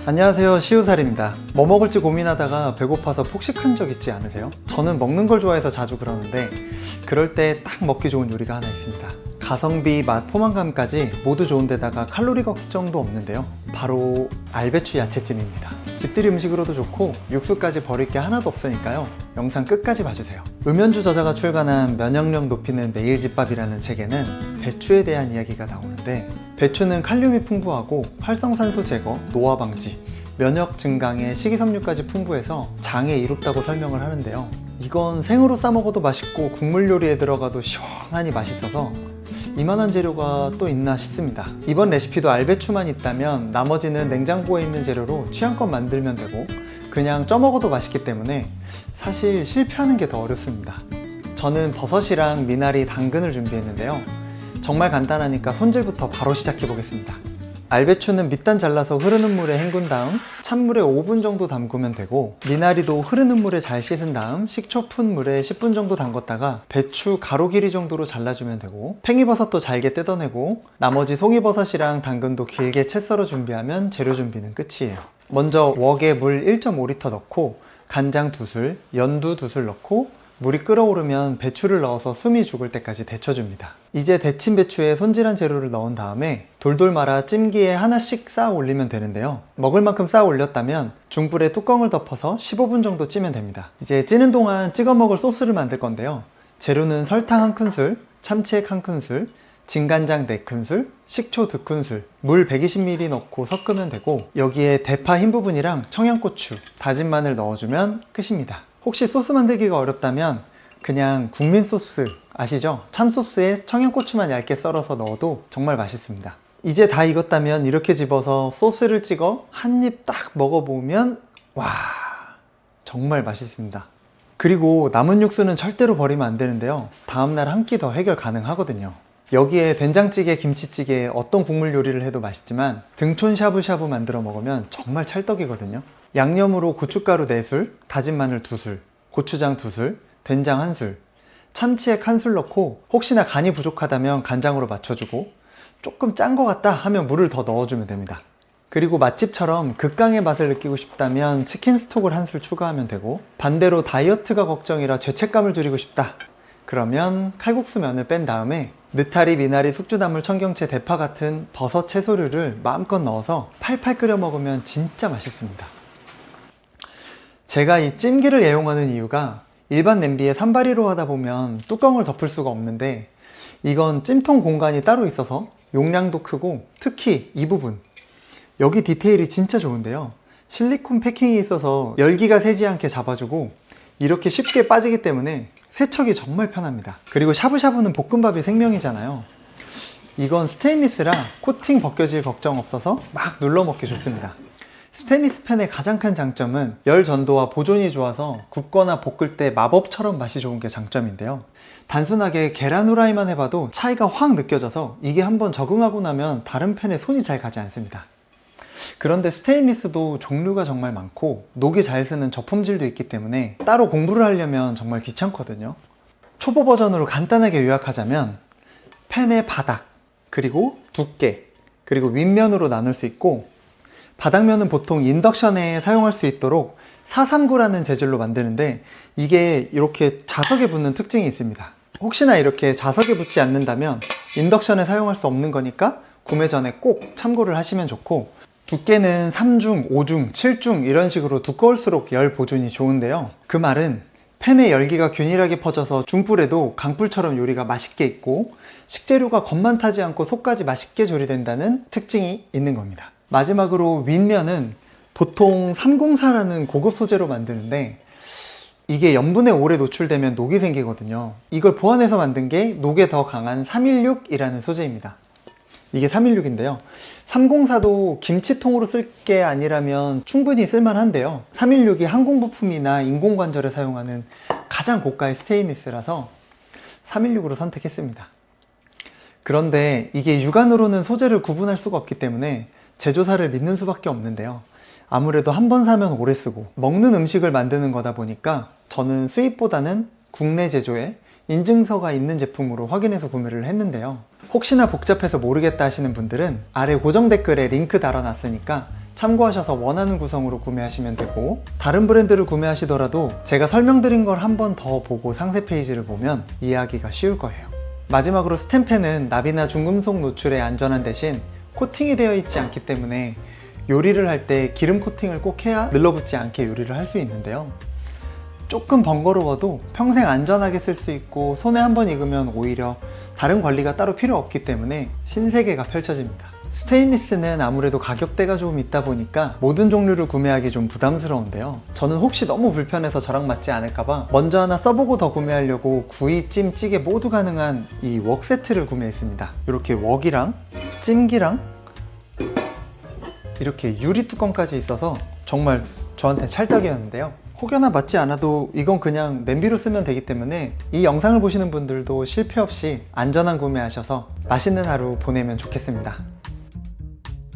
안녕하세요, 시우살입니다. 뭐 먹을지 고민하다가 배고파서 폭식한 적 있지 않으세요? 저는 먹는 걸 좋아해서 자주 그러는데 그럴 때 딱 먹기 좋은 요리가 하나 있습니다. 가성비, 맛, 포만감까지 모두 좋은데다가 칼로리 걱정도 없는데요, 바로 알배추 야채찜입니다. 집들이 음식으로도 좋고 육수까지 버릴 게 하나도 없으니까요, 영상 끝까지 봐주세요. 음연주 저자가 출간한 면역력 높이는 매일집밥이라는 책에는 배추에 대한 이야기가 나오는데, 배추는 칼륨이 풍부하고 활성산소 제거, 노화 방지, 면역 증강에 식이섬유까지 풍부해서 장에 이롭다고 설명을 하는데요, 이건 생으로 싸먹어도 맛있고 국물 요리에 들어가도 시원하니 맛있어서 이만한 재료가 또 있나 싶습니다. 이번 레시피도 알배추만 있다면 나머지는 냉장고에 있는 재료로 취향껏 만들면 되고 그냥 쪄먹어도 맛있기 때문에 사실 실패하는 게 더 어렵습니다. 저는 버섯이랑 미나리, 당근을 준비했는데요, 정말 간단하니까 손질부터 바로 시작해 보겠습니다. 알배추는 밑단 잘라서 흐르는 물에 헹군 다음 찬물에 5분 정도 담그면 되고, 미나리도 흐르는 물에 잘 씻은 다음 식초 푼 물에 10분 정도 담궜다가 배추 가로 길이 정도로 잘라주면 되고, 팽이버섯도 잘게 뜯어내고 나머지 송이버섯이랑 당근도 길게 채 썰어 준비하면 재료 준비는 끝이에요. 먼저 웍에 물 1.5리터 넣고 간장 2술, 연두 2술 넣고 물이 끓어오르면 배추를 넣어서 숨이 죽을 때까지 데쳐줍니다. 이제 데친 배추에 손질한 재료를 넣은 다음에 돌돌 말아 찜기에 하나씩 쌓아 올리면 되는데요, 먹을 만큼 쌓아 올렸다면 중불에 뚜껑을 덮어서 15분 정도 찌면 됩니다. 이제 찌는 동안 찍어 먹을 소스를 만들 건데요, 재료는 설탕 1큰술, 참치액 1큰술, 진간장 4큰술, 식초 2큰술, 물 120ml 넣고 섞으면 되고, 여기에 대파 흰 부분이랑 청양고추, 다진 마늘 넣어주면 끝입니다. 혹시 소스 만들기가 어렵다면 그냥 국민 소스 아시죠? 참소스에 청양고추만 얇게 썰어서 넣어도 정말 맛있습니다. 이제 다 익었다면 이렇게 집어서 소스를 찍어 한 입 딱 먹어보면 와, 정말 맛있습니다. 그리고 남은 육수는 절대로 버리면 안 되는데요, 다음날 한 끼 더 해결 가능하거든요. 여기에 된장찌개, 김치찌개, 어떤 국물 요리를 해도 맛있지만 등촌 샤브샤브 만들어 먹으면 정말 찰떡이거든요. 양념으로 고춧가루 4술, 다진 마늘 2술, 고추장 2술, 된장 1술, 참치액 1술 넣고 혹시나 간이 부족하다면 간장으로 맞춰주고, 조금 짠 것 같다 하면 물을 더 넣어주면 됩니다. 그리고 맛집처럼 극강의 맛을 느끼고 싶다면 치킨 스톡을 1술 추가하면 되고, 반대로 다이어트가 걱정이라 죄책감을 줄이고 싶다 그러면 칼국수 면을 뺀 다음에 느타리, 미나리, 숙주나물, 청경채, 대파 같은 버섯 채소류를 마음껏 넣어서 팔팔 끓여 먹으면 진짜 맛있습니다. 제가 이 찜기를 애용하는 이유가 일반 냄비에 산발이로 하다 보면 뚜껑을 덮을 수가 없는데, 이건 찜통 공간이 따로 있어서 용량도 크고 특히 이 부분, 여기 디테일이 진짜 좋은데요, 실리콘 패킹이 있어서 열기가 새지 않게 잡아주고 이렇게 쉽게 빠지기 때문에 세척이 정말 편합니다. 그리고 샤브샤브는 볶음밥이 생명이잖아요. 이건 스테인리스라 코팅 벗겨질 걱정 없어서 막 눌러 먹기 좋습니다. 스테인리스 팬의 가장 큰 장점은 열 전도와 보존이 좋아서 굽거나 볶을 때 마법처럼 맛이 좋은 게 장점인데요, 단순하게 계란 후라이만 해봐도 차이가 확 느껴져서 이게 한번 적응하고 나면 다른 팬에 손이 잘 가지 않습니다. 그런데 스테인리스도 종류가 정말 많고 녹이 잘 쓰는 저품질도 있기 때문에 따로 공부를 하려면 정말 귀찮거든요. 초보 버전으로 간단하게 요약하자면 팬의 바닥, 그리고 두께, 그리고 윗면으로 나눌 수 있고, 바닥면은 보통 인덕션에 사용할 수 있도록 439라는 재질로 만드는데 이게 이렇게 자석에 붙는 특징이 있습니다. 혹시나 이렇게 자석에 붙지 않는다면 인덕션에 사용할 수 없는 거니까 구매 전에 꼭 참고를 하시면 좋고, 두께는 3중, 5중, 7중 이런 식으로 두꺼울수록 열 보존이 좋은데요, 그 말은 팬의 열기가 균일하게 퍼져서 중불에도 강불처럼 요리가 맛있게 익고 식재료가 겉만 타지 않고 속까지 맛있게 조리된다는 특징이 있는 겁니다. 마지막으로 윗면은 보통 304라는 고급 소재로 만드는데 이게 염분에 오래 노출되면 녹이 생기거든요. 이걸 보완해서 만든 게 녹에 더 강한 316이라는 소재입니다. 이게 316인데요, 304도 김치통으로 쓸 게 아니라면 충분히 쓸만한데요, 316이 항공부품이나 인공관절에 사용하는 가장 고가의 스테인리스라서 316으로 선택했습니다. 그런데 이게 육안으로는 소재를 구분할 수가 없기 때문에 제조사를 믿는 수밖에 없는데요, 아무래도 한 번 사면 오래 쓰고 먹는 음식을 만드는 거다 보니까 저는 수입보다는 국내 제조에 인증서가 있는 제품으로 확인해서 구매를 했는데요, 혹시나 복잡해서 모르겠다 하시는 분들은 아래 고정 댓글에 링크 달아놨으니까 참고하셔서 원하는 구성으로 구매하시면 되고, 다른 브랜드를 구매하시더라도 제가 설명드린 걸 한 번 더 보고 상세 페이지를 보면 이해하기가 쉬울 거예요. 마지막으로 스텐펜은 납이나 중금속 노출에 안전한 대신 코팅이 되어 있지 않기 때문에 요리를 할 때 기름 코팅을 꼭 해야 늘러붙지 않게 요리를 할 수 있는데요. 조금 번거로워도 평생 안전하게 쓸 수 있고, 손에 한번 익으면 오히려 다른 관리가 따로 필요 없기 때문에 신세계가 펼쳐집니다. 스테인리스는 아무래도 가격대가 조금 있다 보니까 모든 종류를 구매하기 좀 부담스러운데요. 저는 혹시 너무 불편해서 저랑 맞지 않을까봐 먼저 하나 써보고 더 구매하려고 구이, 찜, 찌개 모두 가능한 이 웍 세트를 구매했습니다. 이렇게 웍이랑 찜기랑 이렇게 유리 뚜껑까지 있어서 정말 저한테 찰떡이었는데요. 혹여나 맞지 않아도 이건 그냥 냄비로 쓰면 되기 때문에 이 영상을 보시는 분들도 실패 없이 안전한 구매하셔서 맛있는 하루 보내면 좋겠습니다.